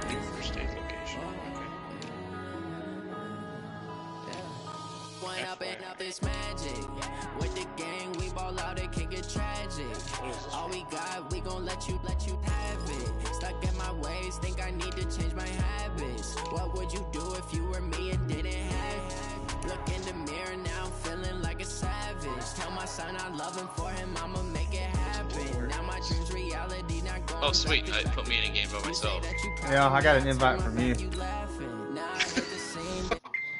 Brewbers state location. Okay. This magic with the gang, we ball out, it can get tragic. All we got, we gon' let you have it. Stuck in my ways, think I need to change my habits. What would you do if you were me and didn't have it? Look in the mirror now, I'm feeling like a savage. Tell my son I love him, for him I'ma make it happen. Now my dreams reality, not going. Oh sweet, put me in a game by myself. Yeah, I got an invite from you.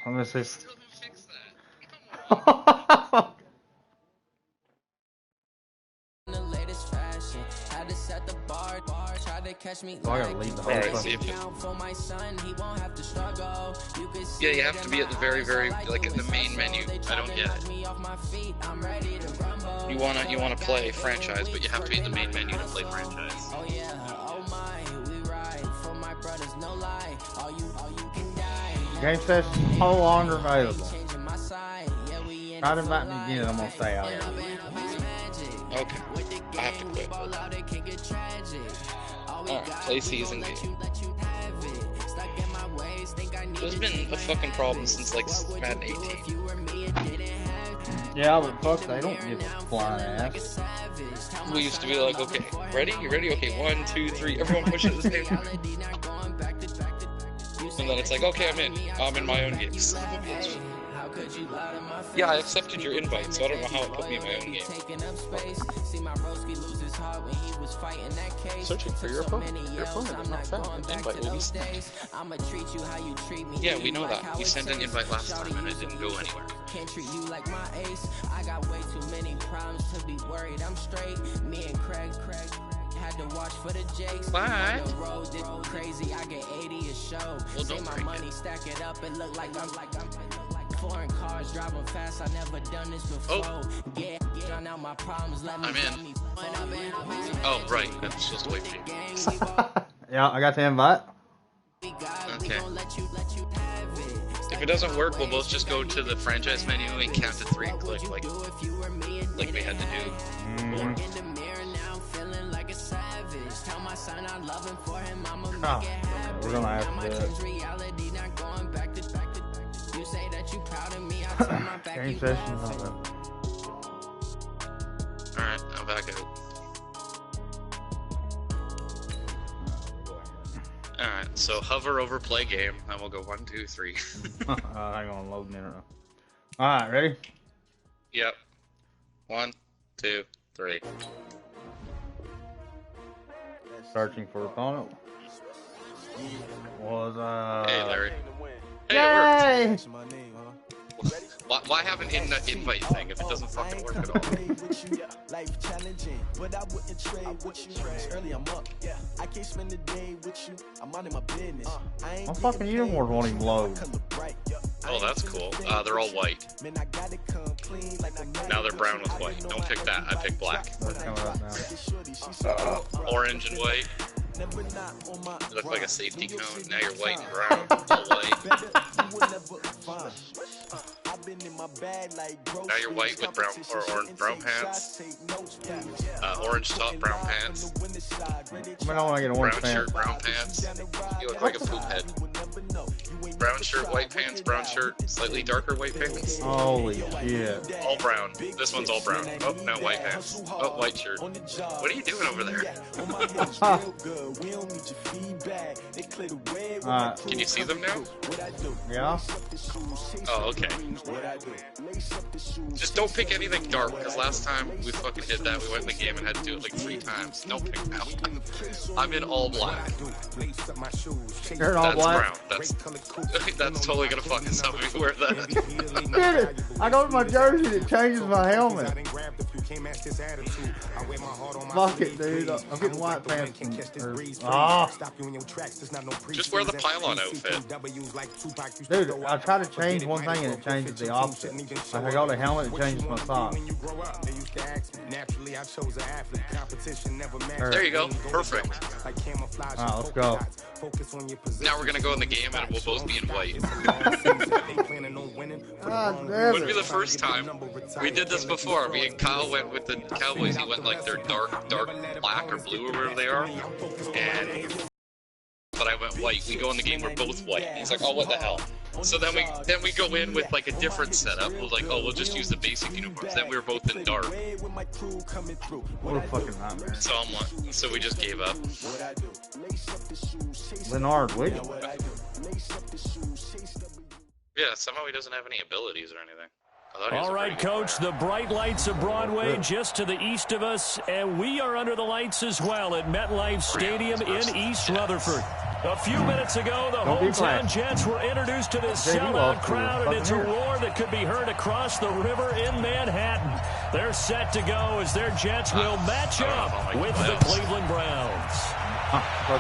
I'm gonna say. Oh, I gotta leave the whole Yeah, you have to be at the very, like in the main menu. I don't get it. You wanna play franchise, but you have to be in the main menu to play franchise. Game session no longer available. Try to invite me again, I'm gonna stay out here. Okay, I have to quit. Alright, play season game. There's been a fucking problem since like Madden 18. Yeah, but fuck, they don't give a flying ass. We used to be like, okay, ready? You ready? Okay, 1, 2, 3, everyone push it at the same time. And then it's like, okay, I'm in my own games. Yeah, I accepted your invite, so I don't know how it put me in my own game. Searching for your opponent. Your opponent is not found. An invite will be sent. Yeah, we know that. We sent an invite last time and it didn't go anywhere. Can't treat you like my ace. I got way too many problems to be worried. I'm straight. Me and Craig had to watch for the Jakes. What? Crazy. I get 80 a show. Well, don't my money stack it up and look like I'm foreign cars driving fast. I never done this before. Oh. Yeah, drown out my problems. Let me I'm in. Oh, right. I'm supposed to wait for you. Yeah, I got the invite. Okay. If it doesn't work, we'll both just go to the franchise menu and count to 3 and click like we had to do. Oh, we're gonna have to do it. Game session. Alright, I'm back out. Alright, so hover over play game, and we'll go 1, 2, 3. Hang on, load a minute. Alright, ready? Yep. 1, 2, 3. Searching for opponent. Was Hey Larry. Hey, Yay! it worked. Why have an invite thing if it doesn't fucking work at all? Life challenging, but I wouldn't trade with you. Early I'm up, I can't spend the day with you. I'm out of my business. I'm fucking uniforms won't even load. Oh, that's cool. They're all white. Now they're brown with white. Don't pick that. I pick black. What's coming up now? Orange and white. You look like a safety cone. Now you're white and brown. All white. Now you're white with brown or orange brown pants. Orange top, brown pants. I don't want to get orange brown shirt, brown pants. You look like a poop head. Brown shirt, white pants, brown shirt, slightly darker white pants. Holy shit. All brown. This one's all brown. Oh, now white pants. Oh, white shirt. What are you doing over there? Can you see them now? Yeah. Oh, okay. Just don't pick anything dark, because last time we fucking did that, we went in the game and had to do it like 3 times. Don't pick that. I'm in all black. You're in all black? That's brown. That's totally gonna fucking stop me wear that. Get it! I go to my jersey and it changes my helmet. Fuck it, dude. I'm getting white pants. Just wear the pylon outfit. Dude, I try to change one thing and it changes the opposite. Like I go to helmet, it changes my socks. There you go. Perfect. Alright, let's go. Now we're gonna go in the game and we'll both be in white. God damn Wouldn't be it. the first time. We did this before. Me and Kyle went with the Cowboys. He went like their dark black or blue or whatever they are. And but I went white. We go in the game, we're both white. And he's like, oh, what the hell? So then we go in with like a different setup. We're like, oh, we'll just use the basic uniforms. Then we were both in dark. What a fucking nightmare. So we just gave up. Leonard Williams. Yeah, somehow he doesn't have any abilities or anything. All right, Coach, the bright lights of Broadway just to the east of us, and we are under the lights as well at MetLife Stadium in East Rutherford. A few minutes ago, the hometown Jets were introduced to this sellout crowd, and it's a roar that could be heard across the river in Manhattan. They're set to go as their Jets will match up with the Cleveland Browns.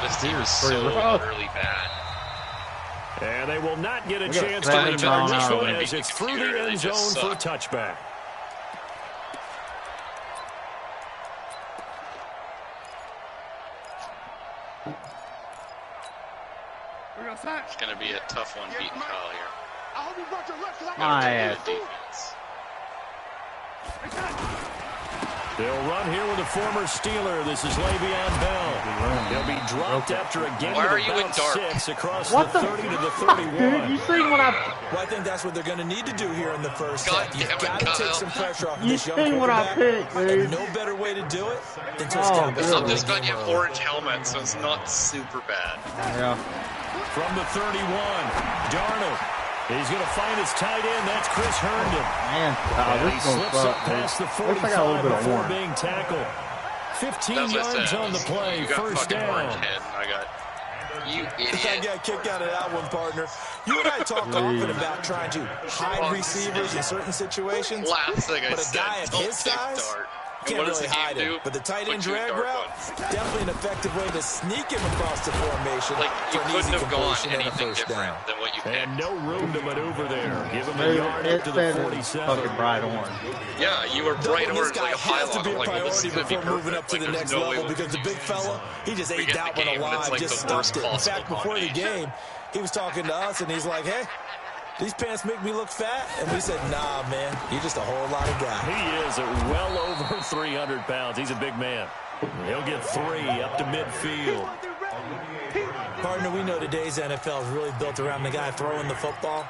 This team is so utterly bad. And they will not get a chance to return this one as it's through the end zone for a touchback. It's going to be a tough one beating Kyle here. My ass. They'll run here with a former Steeler. This is Le'Veon Bell. He'll be dropped after a gain of about 6 across the 30 to the 31. Dude, you see what I... Well, I think that's what they're going to need to do here in the first half. You've got to take some pressure off this young what I quarterback. picked, dude. And no better way to do it than to establish I'm just glad you have orange helmet, so it's not super bad. Yeah. From the 31, Darnold. He's going to find his tight end. That's Chris Herndon. Man, he slips up past the 45 before being tackled. 15 yards on the play. First down. You idiot. I got kicked out of that one, partner. You and I talk often about trying to hide receivers in certain situations. Last thing I but a said, guy of his size can't really hide it. But the tight end drag route, definitely an effective way to sneak him across the formation. Like, you couldn't have gone anything different than what you picked. And no room to maneuver there. Give him a yard up to the 47. Fucking bright orange. Yeah, you were bright orange like a has to be a priority before moving up to like, the next level because the big fella, he just ate that one alive, like just stuffed it. In fact, before the game, he was talking to us, and he's like, hey, these pants make me look fat. And we said, nah, man, you're just a whole lot of guy. He is well over 300 pounds. He's a big man. He'll get 3 up to midfield. Partner, we know today's NFL is really built around the guy throwing the football.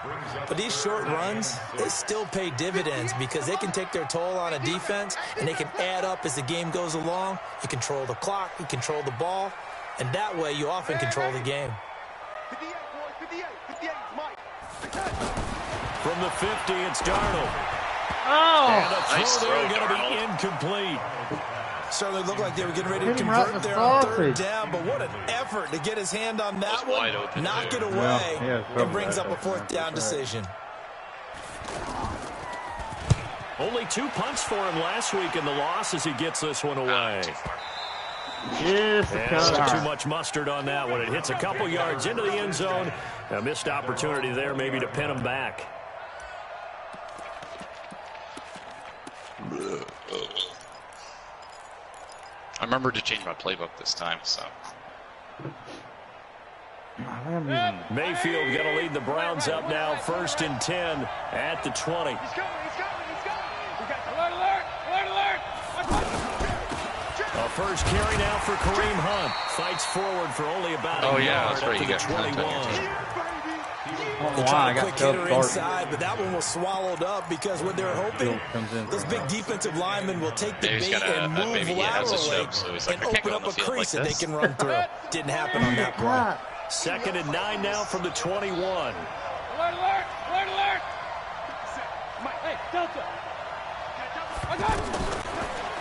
But these short runs, they still pay dividends because they can take their toll on a defense, and they can add up as the game goes along. You control the clock, you control the ball, and that way you often control the game. From the 50, it's Darnold. Oh! And a throw there going to be incomplete. Certainly looked like they were getting ready to convert there on third down, but what an effort to get his hand on that one, knock it away, and brings up a fourth down decision. Only 2 punts for him last week in the loss as he gets this one away. Yes, too much mustard on that one. It hits a couple yards into the end zone. A missed opportunity there maybe to pin him back. I remembered to change my playbook this time, so. Mayfield going to lead the Browns up now, 1st and 10 at the 20. He's going. Alert. A first carry now for Kareem Hunt. Fights forward for only about a yard that's right. up to the 21. I got quick hitter inside, but that one was swallowed up because what they're hoping, those big defensive linemen will take the bait and move laterally and open up a crease that they can run through. Didn't happen on that play. 2nd and 9 now from the 21. Alert. Hey, Delta.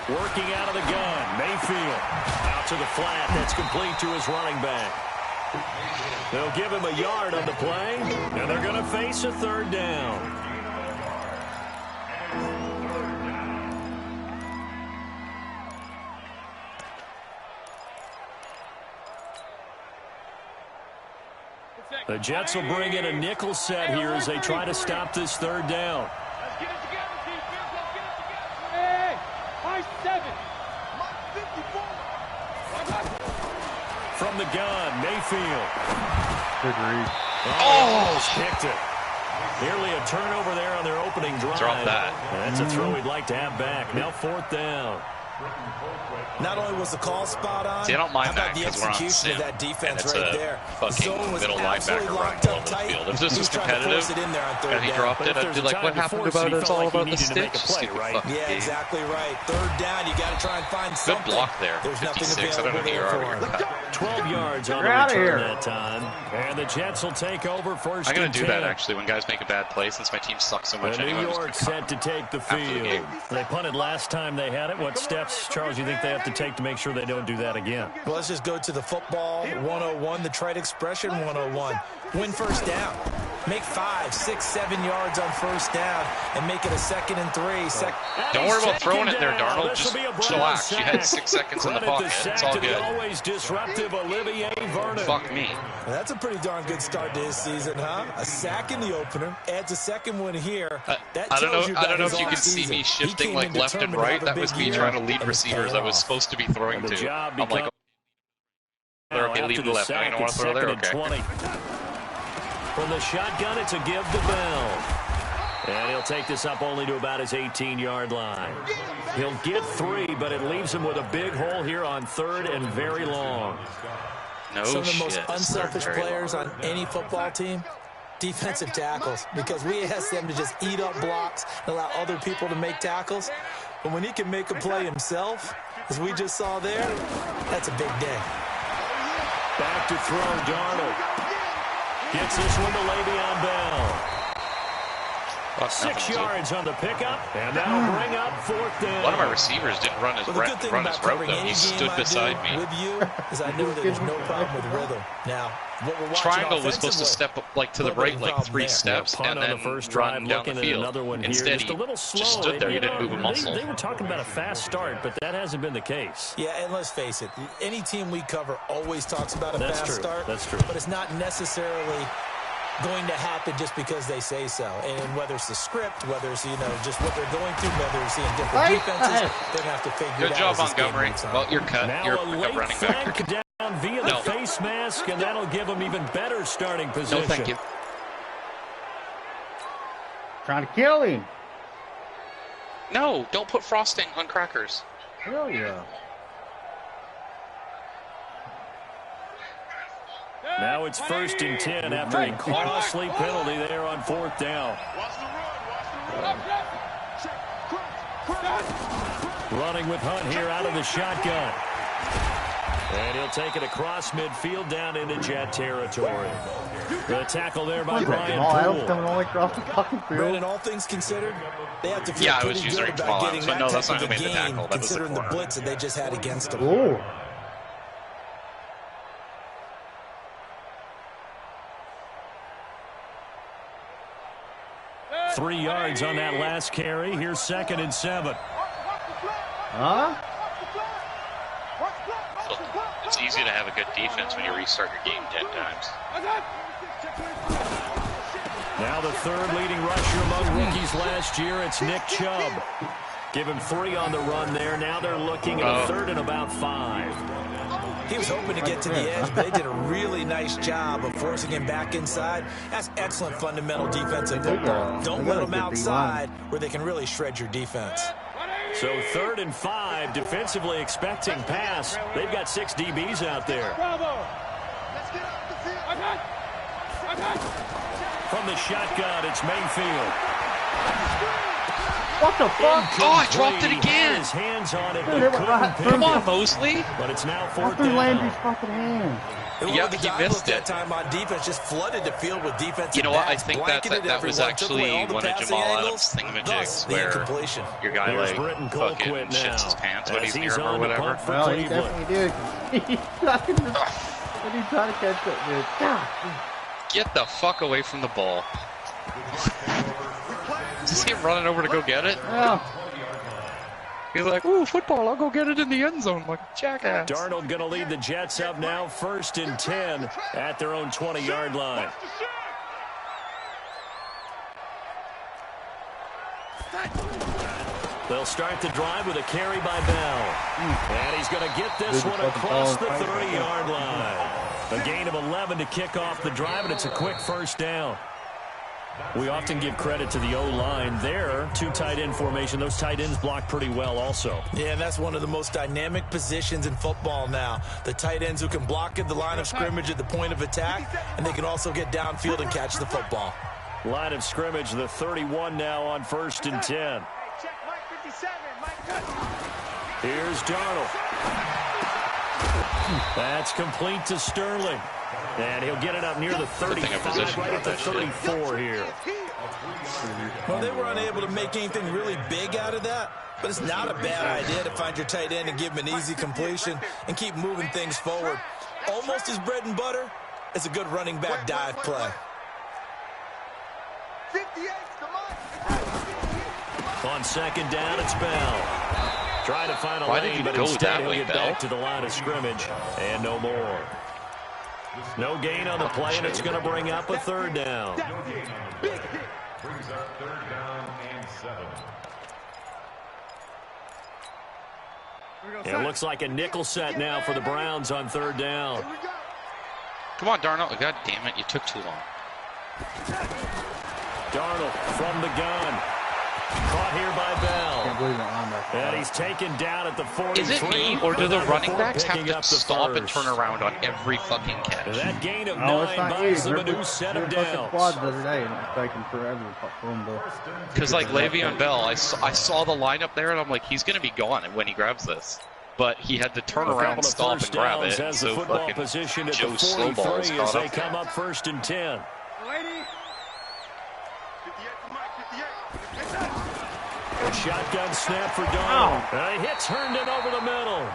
Working out of the gun, Mayfield out to the flat. That's complete to his running back. They'll give him a yard on the play, and they're going to face a 3rd down. The Jets will bring in a nickel set here as they try to stop this 3rd down. Let's get it together, defense. Let's get it together. Hey, high 7. From the gun, Mayfield. Good read. Almost kicked it. Nearly a turnover there on their opening drive. Drop that. That's a throw we'd like to have back. Now 4th down. Not only was the call spot on, see, I don't mind that the because we're on execution sim, of that defense and it's right a there. fucking middle linebacker running all over the field. If this was competitive and he dropped it, I'd be like, what happened about it? It's all about the sticks. Right? Yeah, exactly right. Third down, you got to try and find something. Good block there. There's 56. I don't know who you are. 12 yards on the return that time. And the Jets will take over first. I'm going to do that, actually, when guys make a bad play, since my team sucks so much anyway. New York set to take the field. They punted last time they had it. What steps, Charles, you think they have to take to make sure they don't do that again? Well, let's just go to the football 101, the trite expression 101. Win first down. Make 5, 6, 7 yards on first down and make it a 2nd and 3. Don't worry about throwing it there, Darnold. Just chillax. You had 6 seconds in the pocket. It's all good. Always disruptive Olivier Vernon. Fuck me. Well, that's a pretty darn good start to his season, huh? A sack in the opener, adds a second one here. I don't know if you can see me shifting like left and right. That was me trying to lead receivers I was supposed to be throwing to. I'm like, okay, leave the left. Now you don't want to throw there? Okay. From the shotgun, it's a give to Bell. And he'll take this up only to about his 18-yard line. He'll get 3, but it leaves him with a big hole here on 3rd and very long. Some of the most unselfish players on any football team, defensive tackles, because we ask them to just eat up blocks and allow other people to make tackles. But when he can make a play himself, as we just saw there, that's a big day. Back to throw, Darnold. Gets this one to Le'Veon Bell. 6 yards on the pickup, and that'll bring up 4th down. A lot of my receivers didn't run his route, though. He stood beside me. With you is I know there's no problem with rhythm. Now, what we're watching Triangle was supposed to step up like to the right, like 3 steps, and then run down the field. Instead, he just stood there. He didn't move a muscle. They were talking about a fast start, but that hasn't been the case. Yeah, and let's face it, any team we cover always talks about a fast start. That's true. But it's not necessarily going to happen just because they say so. And whether it's the script, whether it's, just what they're going through, whether it's seeing different defenses, they're going to have to figure it out. Good job, Montgomery. Well, you're cut. Now you're a late running back. Down via the face mask, and that'll give them even better starting position. No, thank you. Trying to kill him. No, don't put frosting on crackers. Hell yeah. Now it's 1st and 10 after a costly penalty there on 4th down. Running with Hunt here out of the shotgun. And he'll take it across midfield down into Jet territory. The tackle there by Brian Poole. Coming all across the fucking field. Brandon, all things considered, they have to feel pretty good about getting that type of a gain, considering the blitz that they just had against them. Ooh. Three yards on that last carry. Here's 2nd and 7. Huh? It's easy to have a good defense when you restart your game 10 times. Now the 3rd leading rusher among rookies last year. It's Nick Chubb. Give him 3 on the run there. Now they're looking at a 3rd and about 5. He was hoping to get to the edge, but they did a really nice job of forcing him back inside. That's excellent fundamental defensive football. Don't let them outside where they can really shred your defense. So 3rd and 5, defensively expecting pass. They've got 6 DBs out there. From the shotgun, it's Mayfield. What the fuck? Oh, I dropped it again. His hands on it. Dude, it went right through. Come on, Mosley. But it's now 4th down. down. Landry's fucking hands. Yeah, he missed it. That time on defense, just flooded the field with defensive. You know what? I backs, think that was actually one of Jamal Adams' thingamajigs where your guy fucking shits his pants when he's near him or whatever. Well, he definitely did. He's trying to catch that dude. God. Get the fuck away from the ball. Is he running over to go get it? Yeah. He's like, ooh, football, I'll go get it in the end zone. Like, jackass. Darnold going to lead the Jets up now, 1st and 10 at their own 20-yard line. They'll start the drive with a carry by Bell. And he's going to get this one across the 30-yard line. A gain of 11 to kick off the drive, and it's a quick 1st down. We often give credit to the O-line there. 2 tight end formation. Those tight ends block pretty well also. Yeah, and that's one of the most dynamic positions in football now. The tight ends who can block at the line of scrimmage at the point of attack, and they can also get downfield and catch the football. Line of scrimmage, the 31 now on 1st and 10. Here's Darnold. That's complete to Sterling. And he'll get it up near the 35, right at the 34 here. Well, they were unable to make anything really big out of that, but it's not a bad idea to find your tight end and give him an easy completion and keep moving things forward. Almost as bread and butter as a good running back dive play. On 2nd down, it's Bell. Trying to find a lane, but instead he'll get back to the line of scrimmage. And no more. No gain on the play, and it's going to bring up a 3rd down. Brings up 3rd down and 7. It looks like a nickel set now for the Browns on 3rd down. Come on, Darnold. God damn it, you took too long. Darnold from the gun. Caught here by Bell. Can't believe it. And he's taken down at the 43. Is it me, or do the running backs have to stop and turn around on every fucking catch? That gain of 9 buys them a new set of downs. Quads the other day, and it's taking forever for him to... Because, like, Le'Veon Bell, I saw the lineup there, and I'm like, he's going to be gone when he grabs this. But he had to turn around, stop, and grab it. Has the football position at the 43 as they come up 1st and 10. A shotgun snap for Darnold. He hits Herndon over the middle.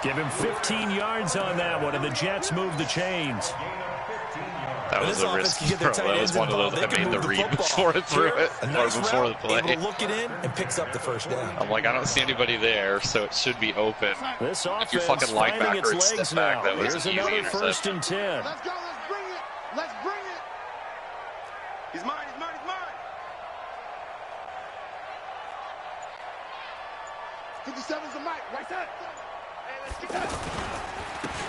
Give him 15 yards on that one, and the Jets move the chains. That was a risky throw. That was one of those that made the read before it threw it, or before the play. Able to look it in and picks up the 1st down. I'm like, I don't see anybody there, so it should be open. This offense your fucking finding its linebacker legs step back, now. that was Here's an easy another interception. 1st and 10. Let's go, let's bring it. Let's bring it. He's mine, he's mine, he's mine. 57's the mic, right side. Hey, let's get that.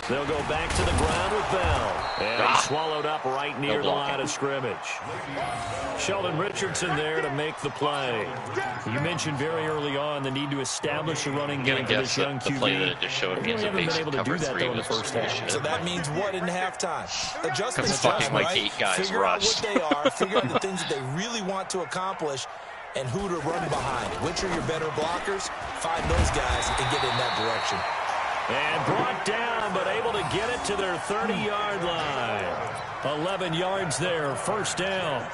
They'll go back to the ground with Bell. And he's swallowed up right near the line of scrimmage. Sheldon Richardson there to make the play. You mentioned very early on the need to establish a running game for this young QB. The play that it just showed me as a basic cover 3 was bullshit. So that means what in halftime? Adjustments fucking time, like right? 8 guys figure rushed. out what they are, figure out the things that they really want to accomplish, and who to run behind. Which are your better blockers? Find those guys and get in that direction. And brought down, but able to get it to their 30-yard line. 11 yards there, 1st down.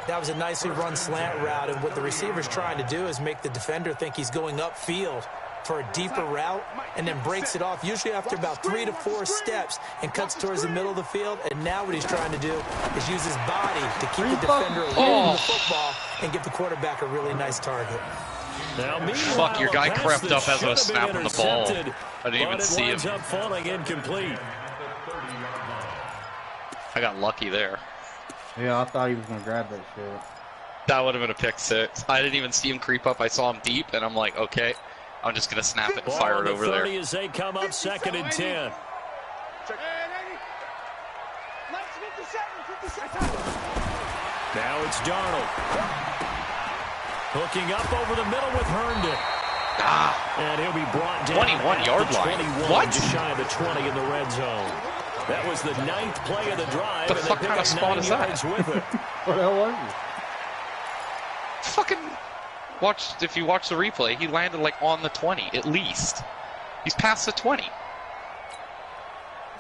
That was a nicely run slant route, and what the receiver's trying to do is make the defender think he's going upfield for a deeper route, and then breaks it off, usually after about 3 to 4 steps, and cuts towards the middle of the field. And now what he's trying to do is use his body to keep the defender away from the football and give the quarterback a really nice target. Now, fuck, your guy crept up as I was snapping the ball. I didn't even see him. Up falling incomplete. I got lucky there. Yeah, I thought he was going to grab that shit. That would have been a pick 6. I didn't even see him creep up. I saw him deep, and I'm like, okay, I'm just going to snap it and fire it over there. As they come up 2nd and 10. Now it's Darnold. Hooking up over the middle with Herndon. And he'll be brought down 21-yard line. What? Just shy of the 20 in the red zone. That was the 9th play of the drive. The fuck kind of spot is that? What the hell was it? Fucking if you watch the replay, he landed like on the 20 at least. He's past the 20.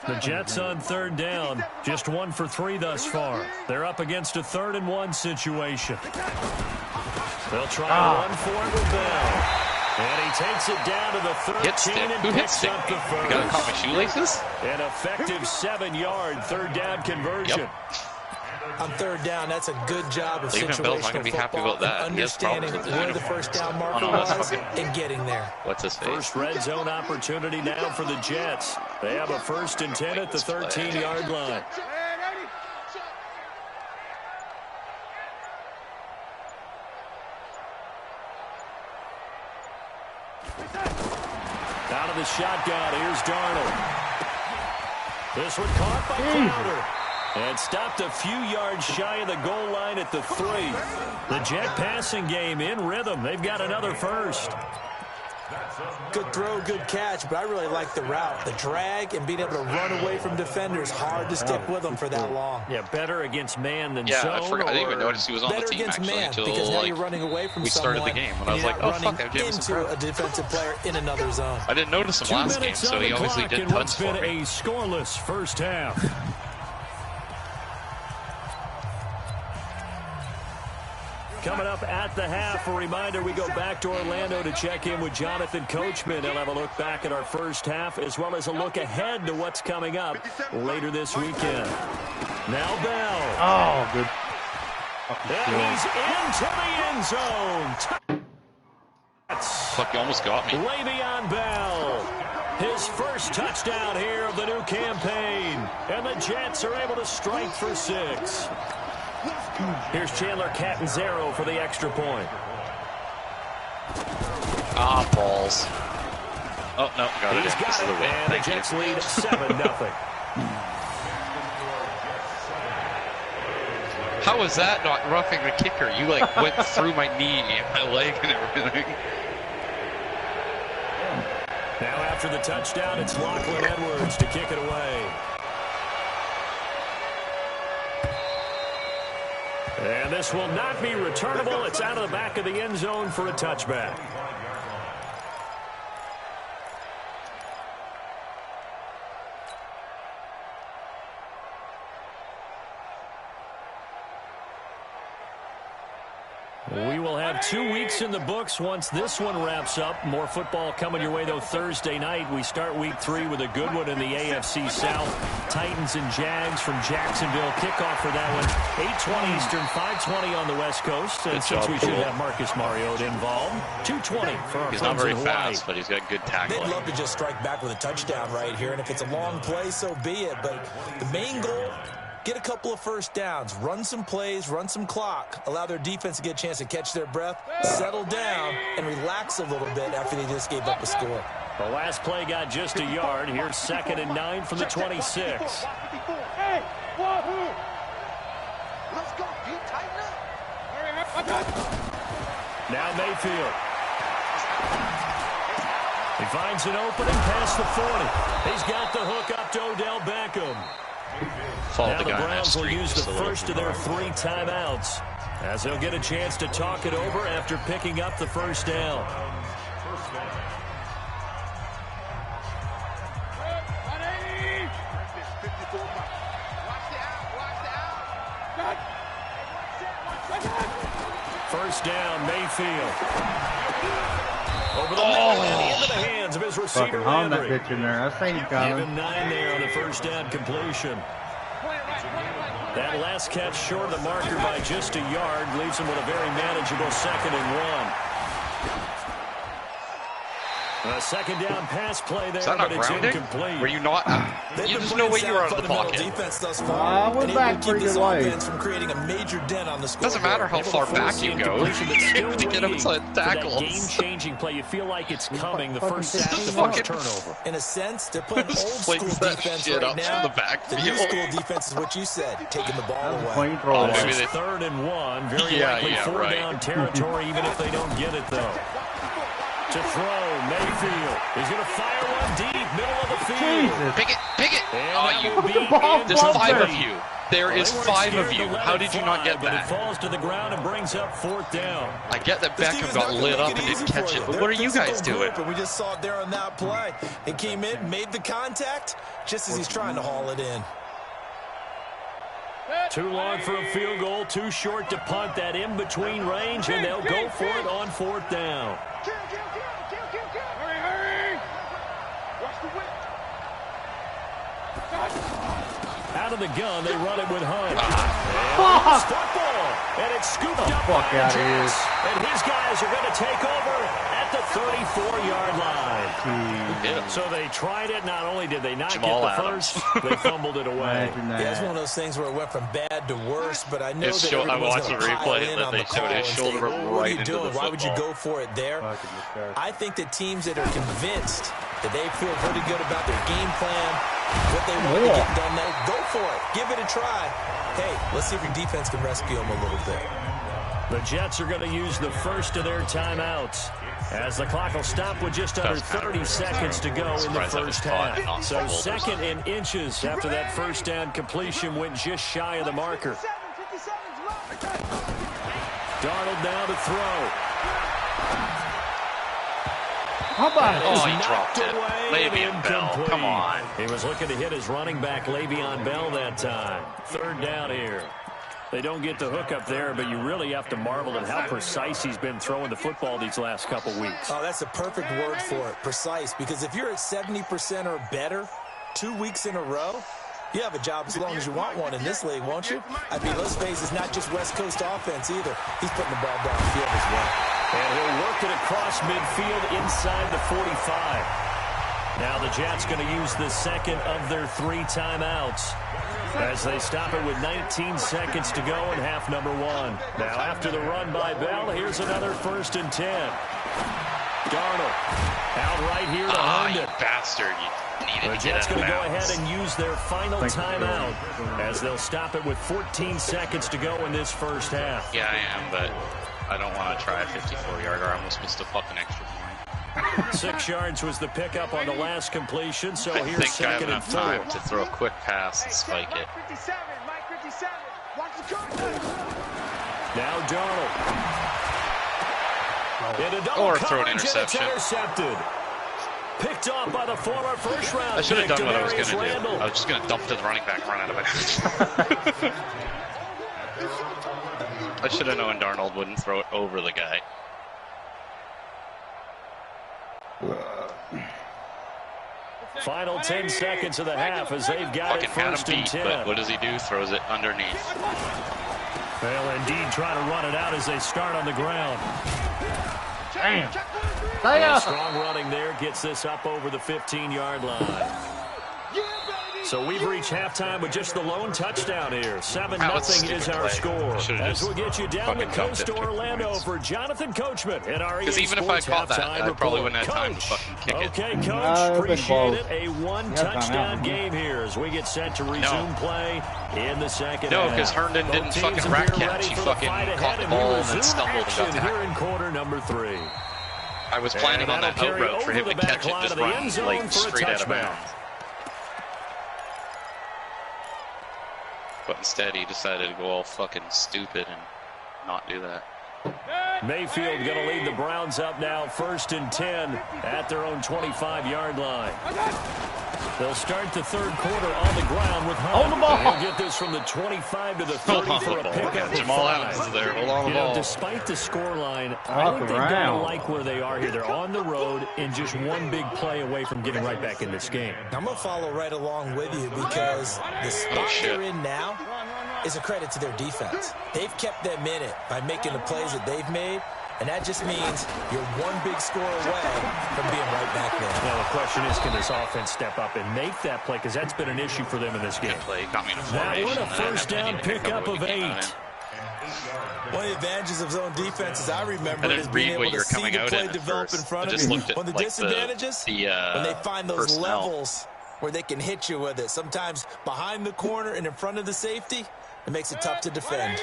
The Jets on 3rd down, just 1 for 3 thus far. They're up against a 3rd and 1 situation. They'll try to run for it with Bell. And he takes it down to the 13 and picks up the 1st. You gotta cut my shoelaces? An effective 7-yard 3rd down conversion. Yep. On 3rd down, that's a good job of situational not gonna be happy football about that. and understanding where the 1st down marker was and getting there. What's his face? First red zone opportunity now for the Jets. They have a 1st and 10 at the 13-yard line. Out of the shotgun, here's Darnold. This one caught by Crowder. And stopped a few yards shy of the goal line at the 3. The Jet passing game in rhythm. They've got another first. Good throw, good catch, but I really like the route. The drag and being able to run away from defenders. Hard to stick with them for that long. Yeah, better against man than zone. Yeah, I didn't even notice he was on the team, actually, until because now you're running away from we started the game. And I was like, oh, fuck, I have Jameson into a defensive player in another zone. I didn't notice him last game, so he obviously did tons for me. A scoreless first half. Coming up at the half, a reminder, we go back to Orlando to check in with Jonathan Coachman. He'll have a look back at our first half, as well as a look ahead to what's coming up later this weekend. Now Bell. Oh, good. And he's into the end zone. Fuck, you almost got me. Le'Veon Bell. His first touchdown here of the new campaign. And the Jets are able to strike for 6. Here's Chandler Catanzaro for the extra point. Ah, balls. Oh, no, got it. He's got it, and the Jets lead 7-0. How was that not roughing the kicker? You, like, went through my knee and my leg and everything. Now after the touchdown, it's Lachlan Edwards to kick it away. And this will not be returnable. It's out of the back of the end zone for a touchback. We will have 2 weeks in the books once this one wraps up. More football coming your way, though, Thursday night. We start week 3 with a good one in the AFC South. Titans and Jags from Jacksonville. Kickoff for that one. 8:20 Eastern, 5:20 on the West Coast. And since we should have Marcus Mariota involved, 2:20 for our friends in Hawaii. He's not very fast, but he's got good tackling. They'd love to just strike back with a touchdown right here. And if it's a long play, so be it. But the main goal, get a couple of first downs, run some plays, run some clock, allow their defense to get a chance to catch their breath, settle down, and relax a little bit after they just gave up a score. The last play got just a yard. Here's 2nd and 9 from the 26. Hey, wahoo! Let's go. You tighten up. Now Mayfield. He finds an opening past the 40. He's got the hook up to Odell Beckham. Now the Browns will use the first of their 3 timeouts, as they'll get a chance to talk it over after picking up the first down. First down, Mayfield. Over the middle and into the hands of his receiver, Landry. That bitch in there. I seen him coming. Give him 9 there on the first down completion. That last catch short of the marker by just a yard leaves him with a very manageable 2nd and 1. A second down pass play there, but it's incomplete. Were you not? There's no way you were out of the pocket. I went back pretty good way. From creating a major dent on the Doesn't matter how far back you go. You have to get outside tackles. Game-changing play. You feel like it's coming. The first sack, the first turnover. In a sense, they're playing old school defense right now. The new school defense is what you said, taking the ball away. This is 3rd and 1. Very likely 4-down territory, even if they don't get it, though. To throw, Mayfield. He's going to fire one deep, middle of the field. Jesus. Pick it. There's 5 of you. There is 5 of you. How did you not get that? It falls to the ground and brings up 4th down. I get that Beckham got lit up and didn't catch it, but what are you guys doing? We just saw it there on that play. It came in, made the contact, just as he's trying to haul it in. Too long for a field goal, too short to punt. That in-between range, and they'll go for it on 4th down. Out of the gun, they run it with Hunt. And football, and it's scooped up by the Jets. And his guys are going to take over at the 34-yard line. So they tried it. Not only did they not get the first, they fumbled it away. Yeah, it's one of those things where it went from bad to worse, but I know that I watched the replay, and they showed his shoulder right into the football. Why would you go for it there? I think that teams that are convinced that they feel pretty good about their game plan, What they want to get done now, go for it. Give it a try. Hey, let's see if your defense can rescue them a little bit. The Jets are going to use the first of their timeouts, as the clock will stop with just under 30 seconds to go in the first half. So 2nd and inches after that first down completion went just shy of the marker. Darnold now to throw. How about he dropped it. Le'Veon Bell, come on. He was looking to hit his running back, Le'Veon Bell, that time. 3rd down here. They don't get the hook up there, but you really have to marvel at how precise he's been throwing the football these last couple weeks. Oh, that's a perfect word for it, precise, because if you're at 70% or better 2 weeks in a row, you have a job as long as you want one in this league, won't you? I mean, let's face it, it's not just West Coast offense either. He's putting the ball downfield as well. And he'll work it across midfield inside the 45. Now the Jets going to use the 2nd of their 3 timeouts as they stop it with 19 seconds to go in half number 1. Now after the run by Bell, here's another 1st and 10. Darnold out right here to Herndon. You bastard. The Jets going to go ahead and use their final timeout as they'll stop it with 14 seconds to go in this first half. Yeah, I am, but I don't want to try a 54-yarder. I almost missed a fucking extra point. 6 yards was the pickup on the last completion, so I here's think I have 2nd and enough 4. time to throw a quick pass and spike it. Now Darnold. Or throw an interception. Intercepted. Picked off by the former first-round I should have done what I was going to Randall. do. I was just going to dump to the running back and run out of bounds. I should have known Darnold wouldn't throw it over the guy. Final 10 seconds of the half as they've got it fucking 1st and 10. But what does he do? Throws it underneath. They'll indeed try to run it out as they start on the ground. Damn. Strong running there gets this up over the 15-yard line. So we've reached halftime with just the lone touchdown here. 7-0 is our score. As we'll get you down the coast to Orlando for Jonathan Coachman at our Because even if I caught that, I probably wouldn't have time to fucking kick it. Okay, Coach, appreciate it. A 1-touchdown game here as we get set to resume play in the second half. No, because Herndon didn't fucking rat catch. He fucking caught the ball and then stumbled and got here in quarter number 3. I was planning on that out route for him to catch it, just run like straight out of bounds. But instead, he decided to go all fucking stupid and not do that. Mayfield going to lead the Browns up now, 1st and 10 at their own 25-yard line. They'll start the 3rd quarter on the ground with Hunt. Hold the ball. He'll get this from the 25 to the 30 for a pickup. Jamal Adams is there. Hold on the ball. Despite the scoreline, I think they're going to like where they are here. They're on the road and just one big play away from getting right back in this game. I'm going to follow right along with you because the spot they're in now is a credit to their defense. They've kept them in it by making the plays that they've made, and that just means you're one big score away from being right back there. Now the question is, can this offense step up and make that play? Because that's been an issue for them in this game. Got me in a Now formation. what a first down pickup of 8. One of the advantages of zone defense, as I remember, is being able to see the play develop in front of you. One of the disadvantages, when they find those levels where they can hit you with it, sometimes behind the corner and in front of the safety, it makes it tough to defend.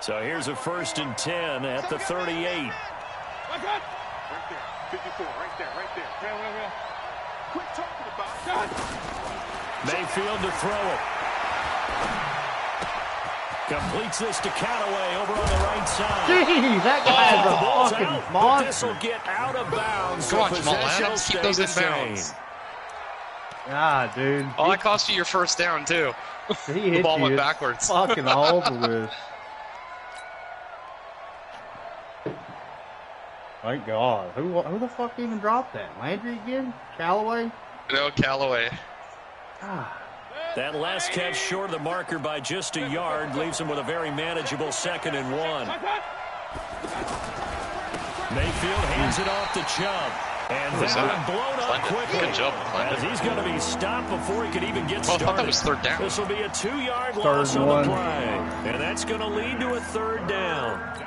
So here's a 1st and 10 at the 38. Right there. 54, right there. Real. Quit talking about it. Mayfield to throw it. Completes this to Callaway over on the right side. Jeez, that guy is a fucking monster. This will get out of bounds. Come on, Jamal Adams, keep those in bounds. God, dude. Oh, that cost you your first down, too. The ball went backwards. Fucking over with. Thank God. Who the fuck even dropped that? Landry again? Callaway? No, Callaway. Ah. That last catch short of the marker by just a yard leaves him with a very manageable 2nd and 1. Mayfield hands it off to Chubb. And that one blown up quickly. Good job, as he's going to be stopped before he could even get started. I thought that was 3rd down. This will be a 2-yard loss on the play. And that's going to lead to a 3rd down.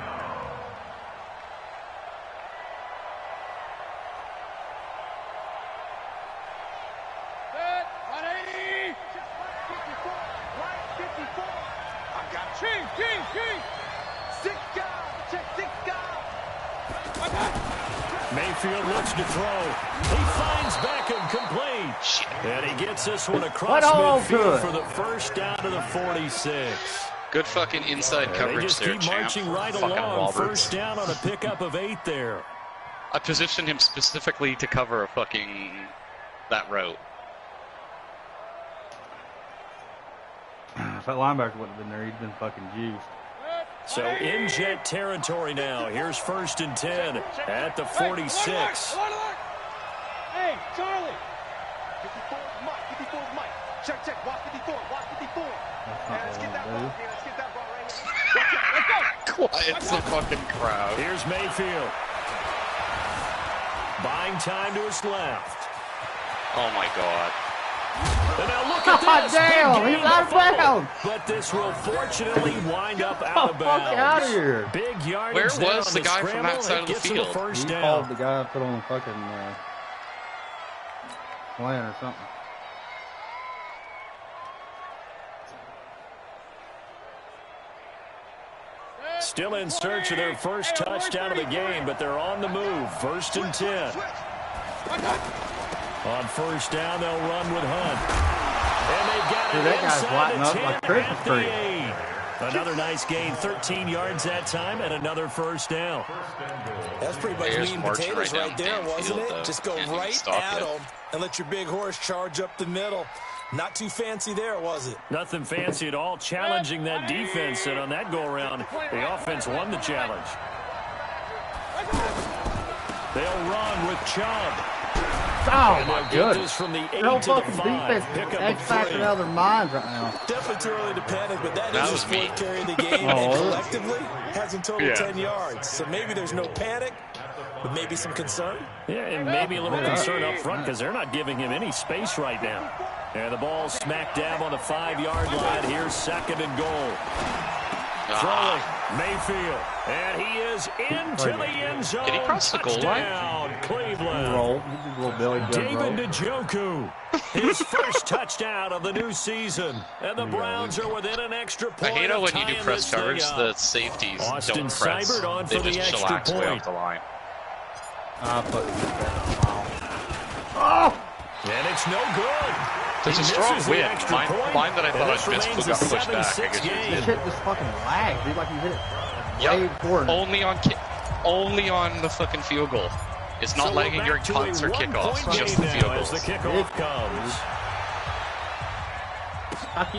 Mayfield looks to throw. He finds Beckham complete. And he gets this one across midfield for the first down to the 46. Good fucking inside coverage there, champ. They just keep marching right along. First down on a pickup of 8 there. I positioned him specifically to cover a fucking that route. If that linebacker wouldn't have been there, he'd been fucking juiced. So in Jet territory now. Here's 1st and 10 at the 46. Hey, Charlie. 54 is Mike. 54 is Mike. Check. Watch 54. Watch 54. Let's get that ball. Let's get that ball right here. Quiet the fucking crowd. Here's Mayfield. Buying time to his left. Oh my God. And now look at this. Damn, he's out of bounds. But this will fortunately wind up out of bounds. Fuck out of here. Big yardage. Where was the guy from that side of the field? He called the guy put on the fucking plan or something. Still in search of their first touchdown of the game, but they're on the move. 1st and 10. On 1st down, they'll run with Hunt. And they've got it that guy's inside lighting the up 10 like Christmas at the tree. 8. Another nice gain, 13 yards that time, and another 1st down. That's pretty much meat and potatoes right there, wasn't it? Just go right at them and let your big horse charge up the middle. Not too fancy there, was it? Nothing fancy at all, challenging that defense, and on that go-around, the offense won the challenge. They'll run with Chubb. Oh my goodness! From the 8 no to the fucking 5. defense X-factor out of their minds right now. Definitely too early to panic, but that is was his me. fourth carry of the game, and collectively has him total 10 yards. So maybe there's no panic, but maybe some concern. Yeah, and maybe a little concern up front because they're not giving him any space right now. And the ball smack dab on the 5-yard line. Here's 2nd and goal. Throwing Mayfield, and he is into the end zone. Did he cross the goal line? Touchdown, Cleveland. Roll. He did a little Billy David roll. Njoku, his first touchdown of the new season, and the Browns are within an extra point. I hate how when you do tying press this thing coverage, up. the safeties Austin don't press. Seibert on They for the just extra chillax way point. off the line. Oh! And it's no good. There's a strong win. Mine that I thought I'd missed got pushed back. This shit just fucking lags, dude. Like you hit it. Yep. Only on the fucking field goal. It's not lagging during punts or kickoffs. Just the field goals. As the kickoff comes.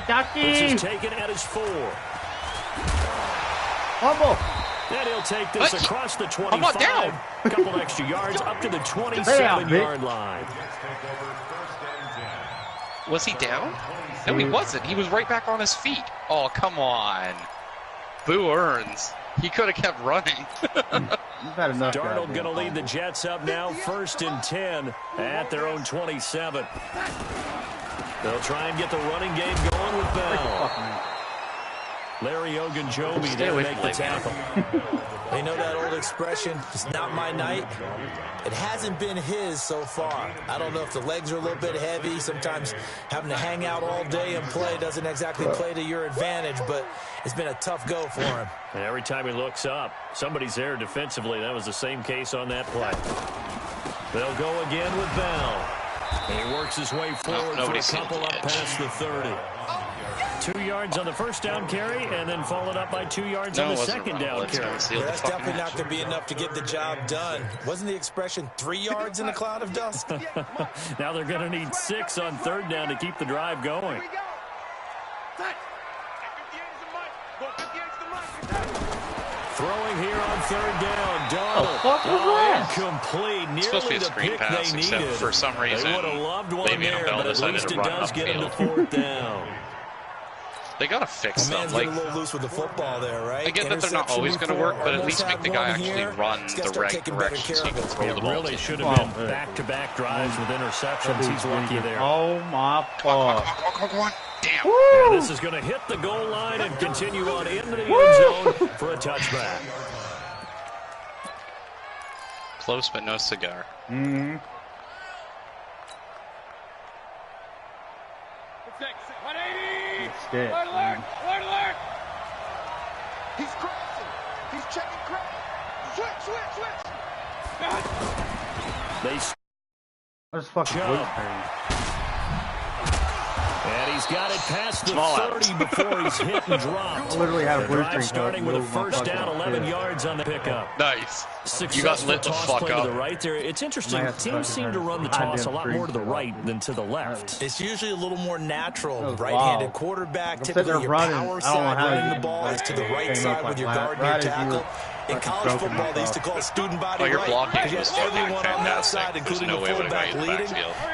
Taki. This is taken at his 4. Fumble. And he'll take this across the 25. I'm not down. A couple extra yards up to the 27-yard line. Was he down? No, he wasn't. He was right back on his feet. Oh, come on. Boo earns. He could have kept running. Darnold going to lead the Jets up now. 1st and 10 at their own 27. They'll try and get the running game going with Bell. Larry Ogunjobi there to make the tackle. They know that old expression, it's not my night. It hasn't been his so far. I don't know if the legs are a little bit heavy. Sometimes having to hang out all day and play doesn't exactly play to your advantage, but it's been a tough go for him. And every time he looks up, somebody's there defensively. That was the same case on that play. They'll go again with Bell. And he works his way forward for a couple up past the 30. 2 yards on the first down carry, and then followed up by 2 yards on the second down carry. That's definitely not going to be enough to get the job done. Wasn't the expression 3 yards in a cloud of dust? Now they're going to need 6 on 3rd down to keep the drive going. Throwing here on 3rd down. Darnold. Incomplete. Nearly the pick they needed. For some reason, they would have loved one there, but at least it does get them to 4th down. They gotta fix them. Like, a little loose with the football there, right? I get that they're not always going to work, but at least make the guy actually run the right direction so he can throw the ball. It really should have been back-to-back drives with interceptions. He's lucky there. Oh my God! Come on! Damn! And this is going to hit the goal line and continue on into the end zone for a touchback. Close, but no cigar. Mm-hmm. Alert, alert! He's crossing. He's checking cross. Switch. They What's fucking blue screen? And he's got it past the 30 before he's hit and dropped. I literally had a blue screen starting with a first down, 11 yards on the pickup. Nice. You got lit the fuck up. To the right there. It's interesting. Teams seem to run the toss a lot more to the right than to the left. It's usually a little more natural. Right-handed quarterback, typically your power side running the ball is to the right side with your guard and your tackle. In college football, they used to call it student body right because you have everyone on that side, including the fullback leading.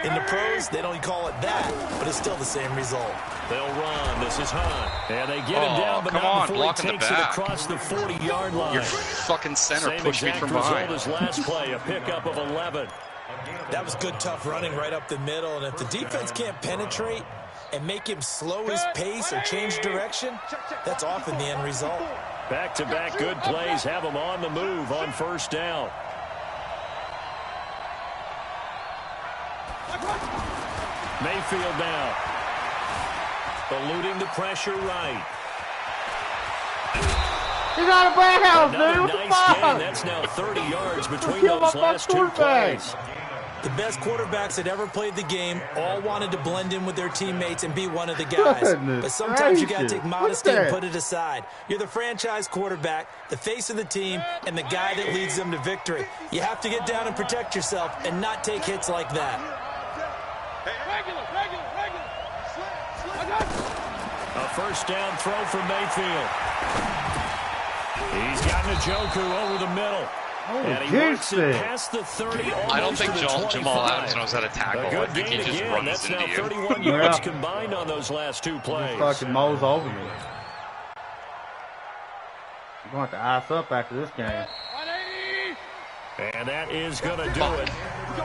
In the pros, they don't call it that, but it's still the same result. They'll run. This is Hunt. And they get him down, but not before he takes it across the 40-yard line. Your fucking center pushed me from behind. His last play, a pickup of 11. That was good, tough running right up the middle, and if the defense can't penetrate and make him slow his pace or change direction, that's often the end result. Back-to-back good plays have him on the move on first down. Mayfield now. Eluding the pressure right. He's out of backhouse, dude. What the fuck? That's now 30 yards between those last two plays. The best quarterbacks that ever played the game all wanted to blend in with their teammates and be one of the guys. But sometimes you got to take modesty and put it aside. You're the franchise quarterback, the face of the team, and the guy that leads them to victory. You have to get down and protect yourself and not take hits like that. A first down throw from Mayfield. He's got Njoku over the middle. And he works it past the 30. I don't think Jamal Adams knows how to tackle. I think he just runs That's into now you. 31 yards combined on those last two plays. He fucking mows over me. You're going to have to ice up after this game. And that is going to do it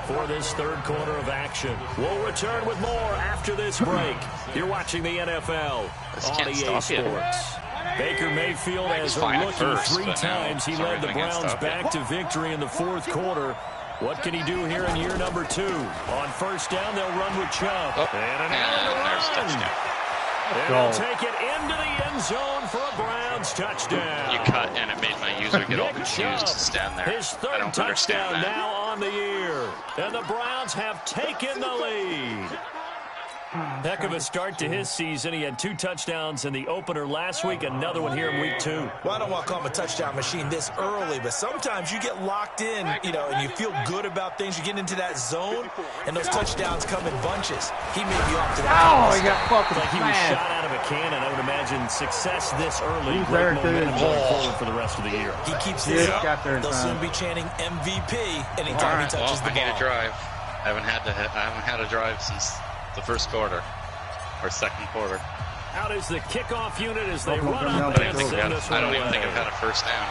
for this third quarter of action. We'll return with more after this break. You're watching the NFL on EA Sports. Baker Mayfield has a rookie 3 times. He led the Browns back to victory in the fourth quarter. What can he do here in year number 2? On first down, they'll run with Chubb. And there's a touchdown. And they'll take it into the end zone for a Browns touchdown. You cut, and it made my user get all confused to stand there. His third touchdown now on the year. And the Browns have taken the lead. Heck of a start to his season. He had 2 touchdowns in the opener last week, another one here in week 2. Well, I don't want to call him a touchdown machine this early, but sometimes you get locked in, and you feel good about things. You get into that zone, and those touchdowns come in bunches. He may be off to that. Oh, he got fucking like he was shot out of a cannon. I would imagine success this early. Great momentum going forward for the rest of the year. He keeps this up. They'll soon be chanting MVP anytime he touches the ball. I need a drive. I haven't had a drive since the first quarter or second quarter. Out is the kickoff unit as they run up and send us. I don't even think I've had a first down.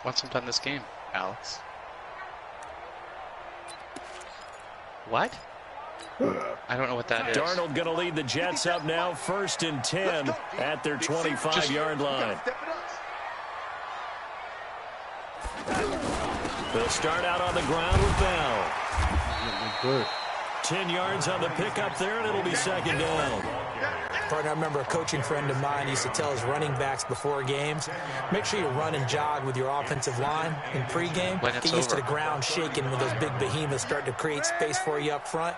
Want some fun this game, Alex? What? I don't know what that is. Darnold going to lead the Jets up now, 1st and 10 at their 25-yard line. They'll start out on the ground with Bell. 10 yards on the pickup there, and it'll be 2nd down. Partner, I remember a coaching friend of mine used to tell his running backs before games, make sure you run and jog with your offensive line in pregame. Get used to the ground shaking when those big behemoths start to create space for you up front.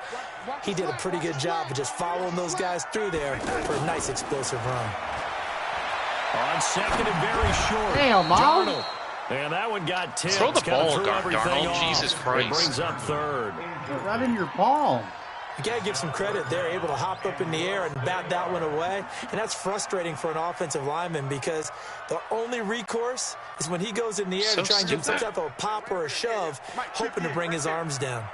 He did a pretty good job of just following those guys through there for a nice explosive run. On 2nd and very short. Damn, Darnold. And that one got tipped. Throw the ball, Darnold. Jesus Christ. It brings up 3rd. Right in your palm. You got to give some credit. They're able to hop up in the air and bat that one away. And that's frustrating for an offensive lineman because the only recourse is when he goes in the air to try and give some type of a pop or a shove, hoping to bring his arms down.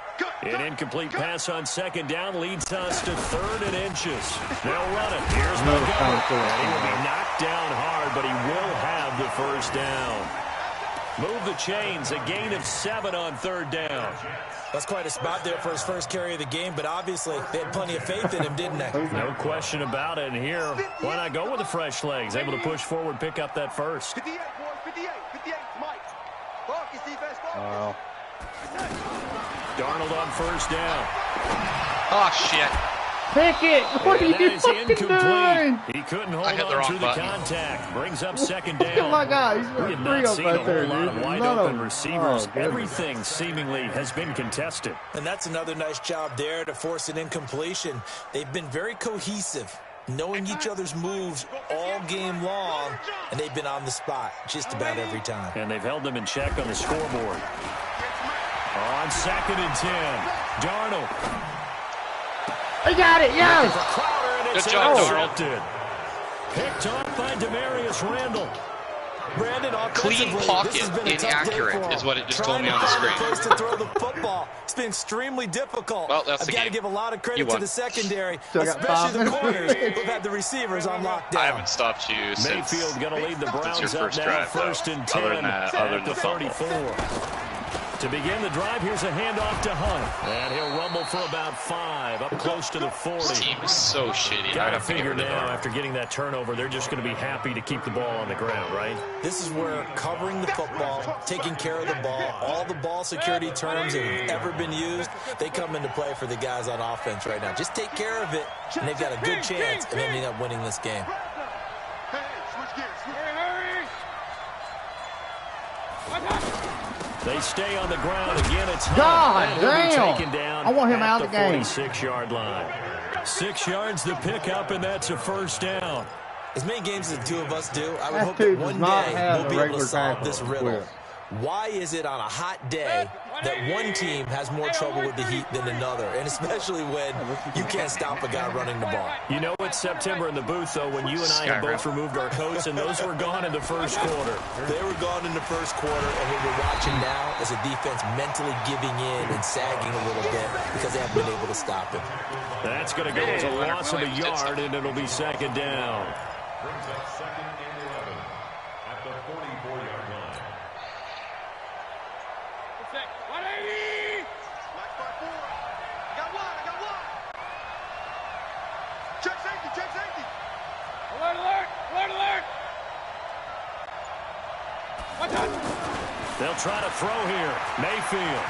An incomplete pass on 2nd down leads us to 3rd and inches. They'll run it. Here's Montgomery. And he will be knocked down hard, but he will have the 1st down. Move the chains, a gain of 7 on 3rd down. That's quite a spot there for his first carry of the game, but obviously they had plenty of faith in him, didn't they? No question about it. And here, why not go with the fresh legs? Able to push forward, pick up that first. 58, boys, 58, Mike. Focus, defense. Darnold on first down. Oh, shit. Pick it! What are you fucking doing? He couldn't hold on through the contact. Brings up second down. Oh my God, he's we have not seen a whole lot of wide open receivers. Everything seemingly has been contested. And that's another nice job there to force an incompletion. They've been very cohesive, knowing each other's moves all game long, and they've been on the spot just about every time. And they've held them in check on the scoreboard. On 2nd and 10, Darnold. I got it, yes! Good job, Darnold. Picked off by Demarius Randall. Brandon, clean pocket, inaccurate is what it just told me on the screen. Place to throw the football. It's been extremely difficult. Well, that's I've got to give a lot of credit to the secondary, especially the corners who've had the receivers on lockdown. I haven't stopped you since Mayfield going to lead the Browns up now, drive, 1st and 10 other than the 34. To begin the drive, here's a handoff to Hunt. And he'll rumble for about 5, up close to the 40. This team is so shitty. Got to figure now, after getting that turnover, they're just going to be happy to keep the ball on the ground, right? This is where covering the football, taking care of the ball, all the ball security terms that have ever been used, they come into play for the guys on offense right now. Just take care of it, and they've got a good chance of ending up winning this game. They stay on the ground again. It's God damn! Taken down I want him out of the game. 46-yard line. 6 yards the pickup, and that's a first down. As many games as the two of us do, I would hope that one day we'll be able to solve this riddle. Why is it on a hot day that one team has more trouble with the heat than another, and especially when you can't stop a guy running the ball? You know it's September in the booth, though, when you and I have both removed our coats, and those were gone in the first quarter. They were gone in the first quarter, and what we're watching now is a defense mentally giving in and sagging a little bit because they haven't been able to stop him. That's going to go as a loss of a yard, and it'll be 2nd down. Brings up 2nd and 11 at the 44-yard line. 180! Black spot 4. I got one. Check safety. Alert. Watch out. They'll try to throw here. Mayfield.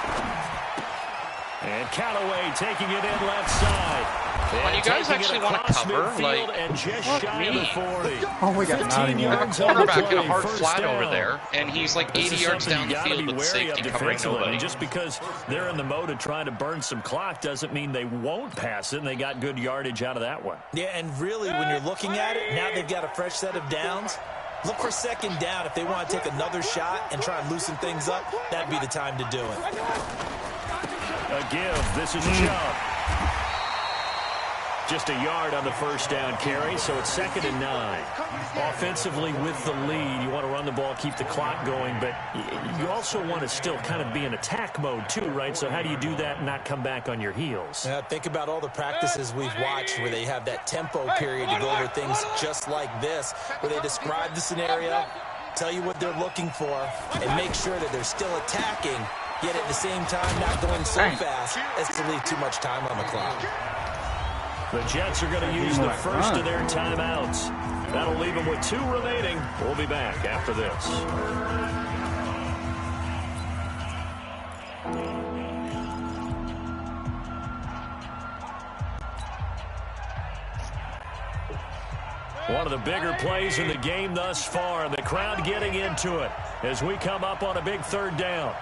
And Callaway taking it in left side. When you guys actually want to cover, like, and just shy of the 40. Oh, we got 90 yards. Quarterback in a hard flat over there, and he's like 80 yards down the field with safety covering nobody. And just because they're in the mode of trying to burn some clock doesn't mean they won't pass it, and they got good yardage out of that one. Yeah, and really, when you're looking at it, now they've got a fresh set of downs. Look for 2nd down. If they want to take another shot and try and loosen things up, that'd be the time to do it. A give. This is Chubb. Just a yard on the first down carry, so it's 2nd and 9. Offensively with the lead, you want to run the ball, keep the clock going, but you also want to still kind of be in attack mode too, right? So how do you do that and not come back on your heels? Yeah, think about all the practices we've watched where they have that tempo period to go over things just like this, where they describe the scenario, tell you what they're looking for, and make sure that they're still attacking, yet at the same time not going so fast as to leave too much time on the clock. The Jets are going to use the first of their timeouts. That'll leave them with 2 remaining. We'll be back after this. One of the bigger plays in the game thus far, and the crowd getting into it as we come up on a big 3rd down.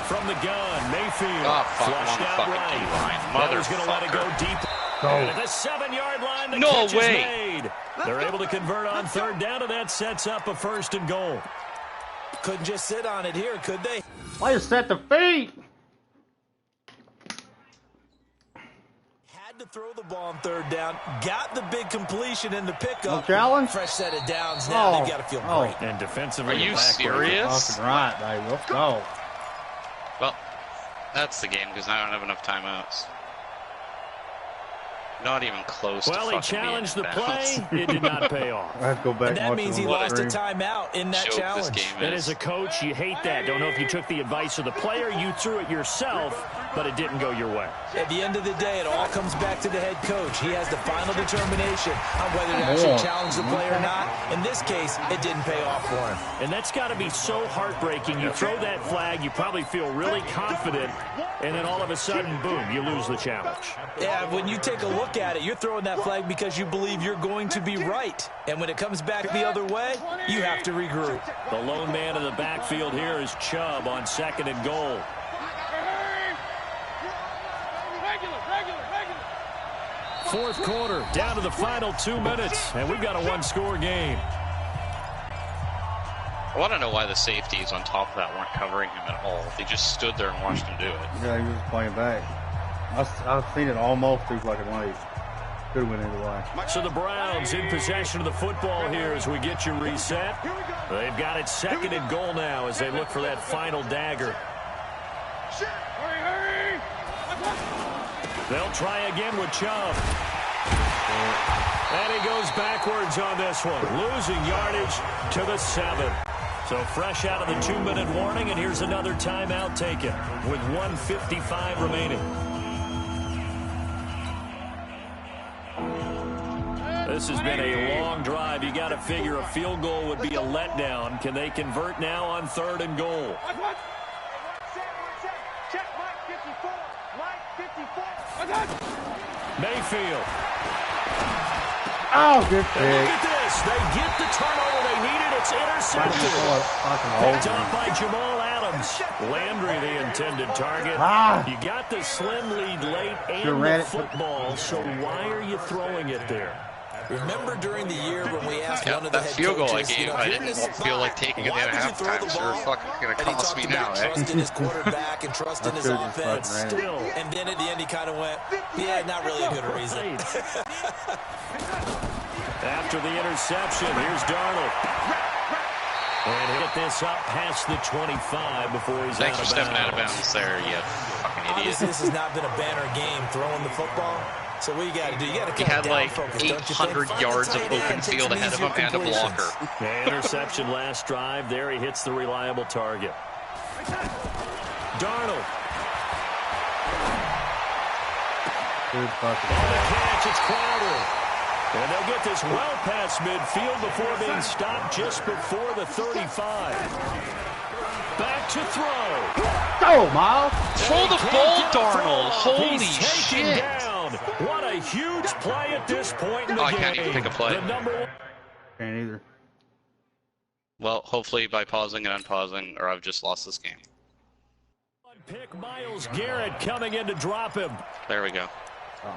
From the gun, Mayfield flushed out right. Mother's going to let it go deep. At the 7-yard line, the catch is made. They're able to convert on 3rd down, and that sets up a 1st and goal. Couldn't just sit on it here, could they? Why just set the feet? Had to throw the ball on 3rd down. Got the big completion in the pickup. No challenge? Fresh set of downs now. They've got to feel great. And defensively, are you serious? Right, baby. Let's go. Well, that's the game because I don't have enough timeouts. Not even close. Well, to he challenged the play. It did not pay off. I have to go back and that means he lost a screen. timeout in that challenge. And as a coach, you hate that. Don't know if you took the advice of the player, you threw it yourself, but it didn't go your way. At the end of the day, it all comes back to the head coach. He has the final determination on whether to actually challenge the play or not. In this case, it didn't pay off for him. And that's got to be so heartbreaking. You throw that flag, you probably feel really confident, and then all of a sudden, boom, you lose the challenge. Yeah, when you take a look at it, you're throwing that flag because you believe you're going to be right. And when it comes back the other way, you have to regroup. The lone man in the backfield here is Chubb on 2nd and goal. Fourth quarter, down to the final 2 minutes, and we've got a one-score game. I want to know why the safeties on top of that weren't covering him at all. They just stood there and watched him do it. Yeah, he was playing back. I've seen it almost through like a late. Could have went either way. So the Browns in possession of the football here as we get you reset. They've got it 2nd and goal now as they look for that final dagger. They'll try again with Chubb. And he goes backwards on this one, losing yardage to the 7. So fresh out of the 2-minute warning, and here's another timeout taken with 1:55 remaining. This has been a long drive. You got to figure a field goal would be a letdown. Can they convert now on 3rd and goal? Mayfield. Oh, good pick. Look at this. They get the turnover they needed. It's intercepted. Picked off by Jamal Adams. Landry, the intended target. You got the slim lead late and the football, so why are you throwing it there? Remember during the year when we asked one of the head field goal coaches, I gave, I didn't feel like taking it at halftime. Sure, fucking gonna cost me now, eh? Trust in his quarterback and trust in his offense. Still, and then at the end he kind of went, yeah, not really a good reason. After the interception, here's Darnold. And he'll get this up past the 25 before he's Thanks for stepping out of bounds there, you fucking idiot. Obviously, this has not been a banner game throwing the football. So what you got to do? You got to He had like 800 yards of open field ahead of him and a blocker. Yeah, interception last drive. There he hits the reliable target. Darnold. Good fucking. On the catch, it's Crowder. And they'll get this well past midfield before being stopped just before the 35. Back to throw. Go, Miles. Throw the ball, Darnold. Holy shit. Down. What a huge play at this point in the game. I can't even pick a play. Can't either. Well, hopefully by pausing and unpausing, or I've just lost this game. Pick Myles Garrett coming in to drop him. There we go. Oh.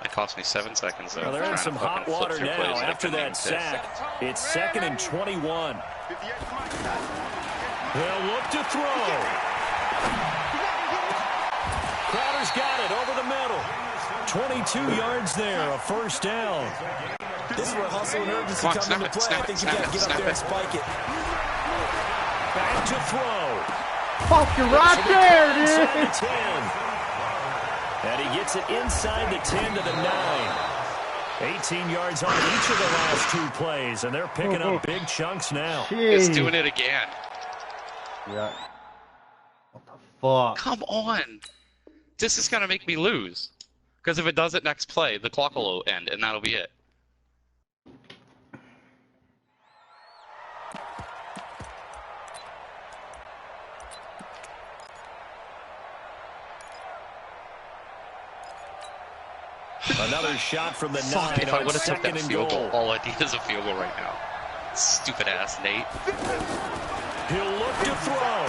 That cost me 7 seconds there. Well, they're in some hot water now after that sack. It's 2nd and 21. They'll look to throw. Crowder's got it over the middle. 22 yards there, a first down. This is where hustle and urgency come into play. I think you got to get up there and spike it. Back to throw. Fuck, you're right there, dude. And he gets it inside the 10 to the 9. 18 yards on each of the last 2 plays, and they're picking up big chunks now. It's doing it again. Yeah. What the fuck? Come on. This is going to make me lose. Because if it does it next play, the clock will end, and that'll be it. Another shot from the 9. If I would have took that field goal, all I need is a field goal right now. Stupid ass Nate. He'll look to throw.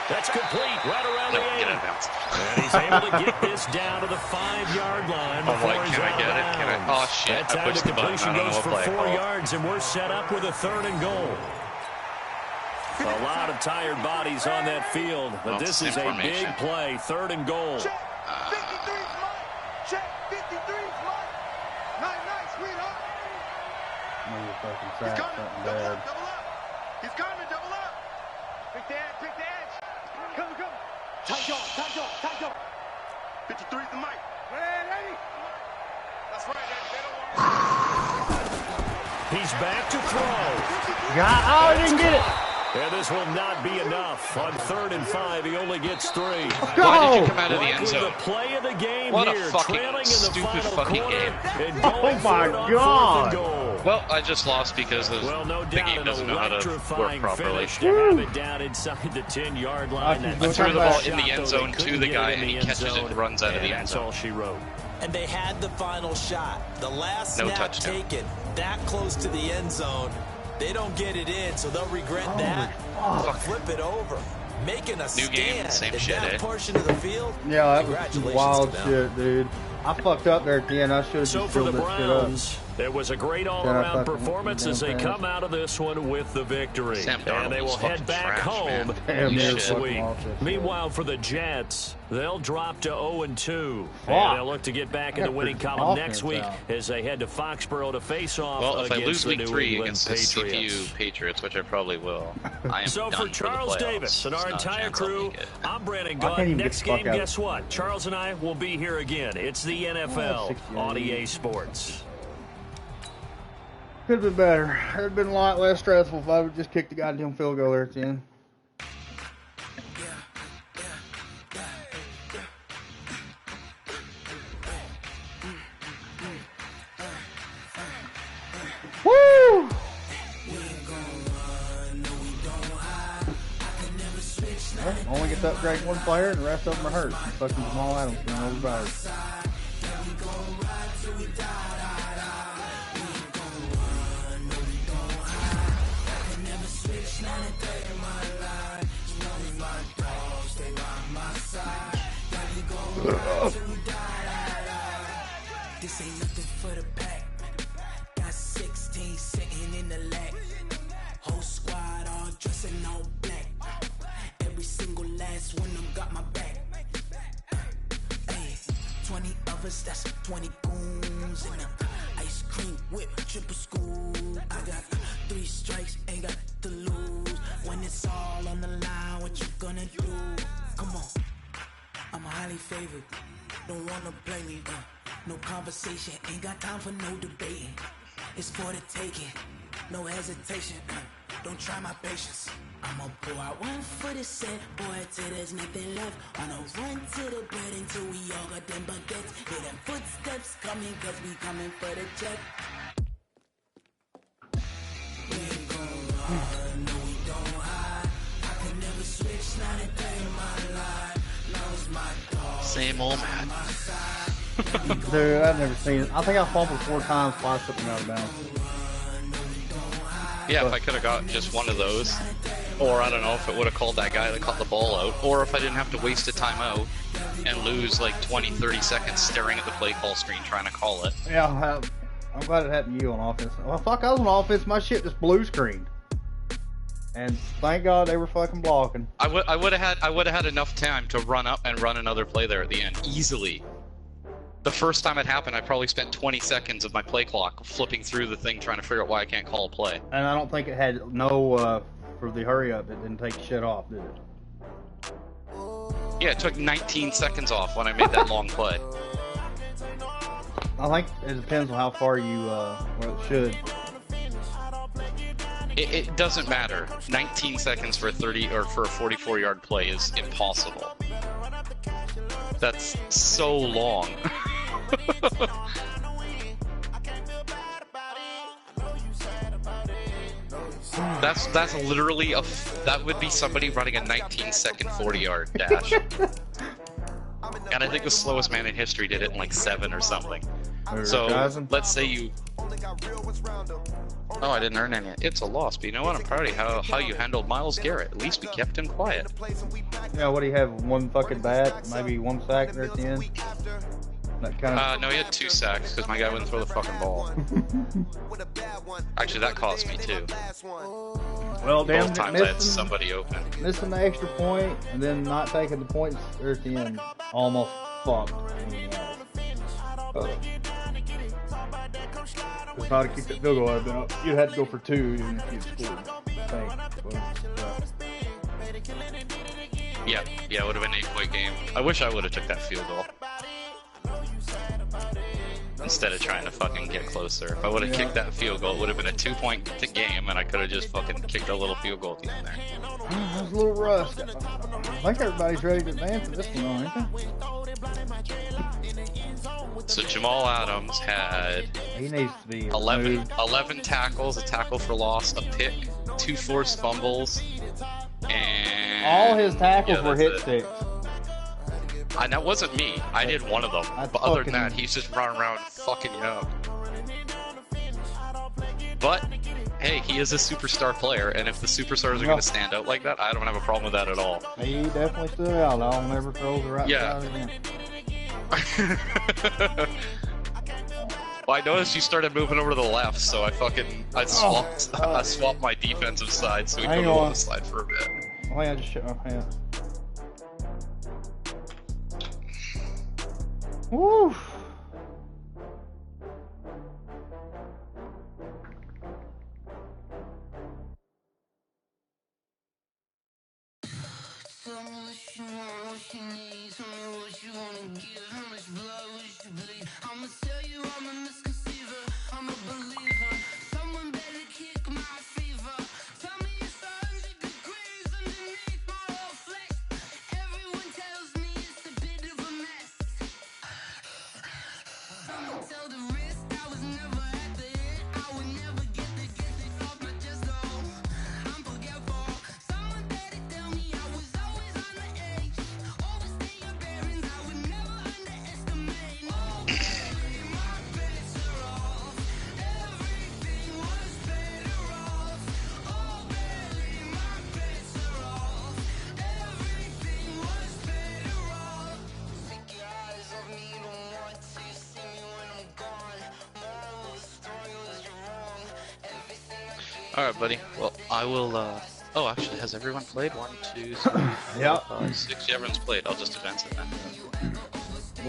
That's complete right around the 8. Get out of bounds. And he's able to get this down to the 5-yard line before he's out of bounds. Can I? Oh shit! That time the completion goes for 4 yards, and we're set up with a 3rd and goal. A lot of tired bodies on that field, but this is a big play. 3rd and goal. He's coming, double up. He's coming, double up. Pick the edge. Come. Tight jaw. the three to Mike. Ready? That's right. He's back to throw. I didn't get it. And this will not be enough. On 3rd and 5, he only gets 3. Why did you come out of the end zone? The play of the game what here, a fucking trailing in the stupid final fucking quarter, game. And going my for it on God. 4th and goal. Well, I just lost because the game doesn't know how to work properly. To have it down inside the 10-yard line. I threw the ball in the end zone to the guy, and he catches it and runs out of the end zone. That's all she wrote. And they had the final shot. The last No snap touchdown. taken that close to the end zone. They don't get it in, so they'll regret that. Flip it over. Making a New game, stand same in shit, that portion of the field. Yeah, that was Congratulations wild to them. shit, dude. I fucked up there at the end. I should have So just for the filled that shit up. Browns, it was a great all-around performance as they come out of this one with the victory. Sam And Darnold they will was head fucking back trash, home man. Damn, next they're week. fucking awful. Meanwhile, for the Jets, they'll drop to 0-2. Fuck. And they'll look to get back in the winning Got column this next week offense as they head to Foxborough to face off Well, if I against lose the week New 3 England against the Patriots. CPU Patriots, which I probably will, I am So done for Charles the playoffs. Davis and our There's not a entire chance I'll crew, make it. I'm Brandon I can't Gunn. even get Next the fuck game, out. guess what? Charles and I will be here again. It's the NFL 68. on EA Sports. Could have been better. It would have been a lot less stressful if I would just kicked the goddamn field goal there at the end. Woo! Well, only get to upgrade one player, and the rest of them are hurt. Fucking Jamal Adams being overpowered. This ain't nothing for the pack. Got 16 sitting in the lag. Whole squad all dressing all black. Every single last one of them got my back. Hey, 20 of us, that's 20 goons in them. Ice cream whip, triple school. I got 3 strikes, ain't got to lose. When it's all on the line, what you gonna do? Come on, I'm highly favored. Don't wanna blame me, no conversation, ain't got time for no debating. It's for the taking, no hesitation. Don't try my patience. I'ma pour out one for the set, boy, till there's nothing left. On a run to the bread until we all got them baguettes. Hear them footsteps coming, cause we coming for the check. We ain't gon' run, no we don't hide. I can never switch, not a day in my life. Lost my dog. Same old man. Dude, I've never seen it. I think I fumbled 4 times, 5 something out of bounds. Yeah, if I could have got just one of those, or I don't know if it would have called that guy that caught the ball out, or if I didn't have to waste a timeout and lose like 20, 30 seconds staring at the play call screen trying to call it. Yeah, I'm glad it happened to you on offense. Well, fuck, I was on offense. My shit just blue screened. And thank God they were fucking blocking. I would have had enough time to run up and run another play there at the end easily. The first time it happened, I probably spent 20 seconds of my play clock flipping through the thing trying to figure out why I can't call a play. And I don't think it had for the hurry up, it didn't take shit off, did it? Yeah, it took 19 seconds off when I made that long play. I think it depends on how far you, well, it should. It doesn't matter. 19 seconds for a 30 or for a 44-yard play is impossible. That's so long. That's literally that would be somebody running a 19-second 40-yard dash. And I think the slowest man in history did it in like 7 or something. So let's say you. Oh, I didn't earn any. It's a loss, but you know what? I'm proud of how you handled Myles Garrett. At least we kept him quiet. Yeah, what do you have? 1 fucking bat, maybe 1 sack there at the end. That kind of. No, he had 2 sacks because my guy wouldn't throw the fucking ball. Actually, that cost me too. Well, damn, both times I had somebody open. Missing the extra point and then not taking the points there at the end almost fucked. If I'd have kicked that field goal, I'd have been up. You'd have to go for 2 even if you'd scored. I think. Yeah, it would have been an 8-point game. I wish I would have took that field goal. instead of trying to fucking get closer. If I would have kicked that field goal, it would have been a 2-point game, and I could have just fucking kicked a little field goal at the end there. There's a little rust. I think everybody's ready to advance at this one, ain't they? So Jamal Adams had He needs to be 11 tackles, a tackle for loss, a pick, 2 forced fumbles, and all his tackles were hit sticks. And that wasn't me. I did one of them. But other than that, he's just running around fucking you up. But hey, he is a superstar player, and if the superstars are going to stand out like that, I don't have a problem with that at all. He definitely stood out. I'll never throw the right side again. Well, I noticed you started moving over to the left, so I swapped my defensive side so we could go on the slide for a bit. Oh, yeah, just shut my hand. Woo! Alright, buddy. Well, I will, oh, actually, has everyone played? 1, 2, 3, 4, 5, 6. Yeah, everyone's played. I'll just advance it then.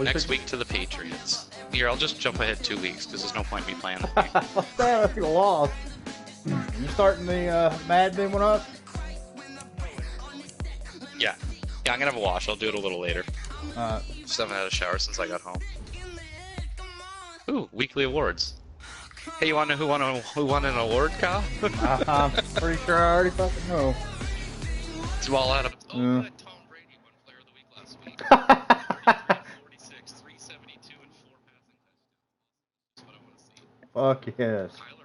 Next week to the Patriots. Here, I'll just jump ahead 2 weeks, because there's no point in me playing that game. What's that if you lost? You starting the Madden one up? Yeah. Yeah, I'm gonna have a wash. I'll do it a little later. Just haven't had a shower since I got home. Ooh, weekly awards. Hey, you wanna know who won an award, Kyle? I'm pretty sure I already fucking know. Jamal Adams. Oh, yeah. Tom Brady won Player of the Week last week. 46, 372, and 4 passing touchdowns. That's what I want to see. Fuck yes. Kyler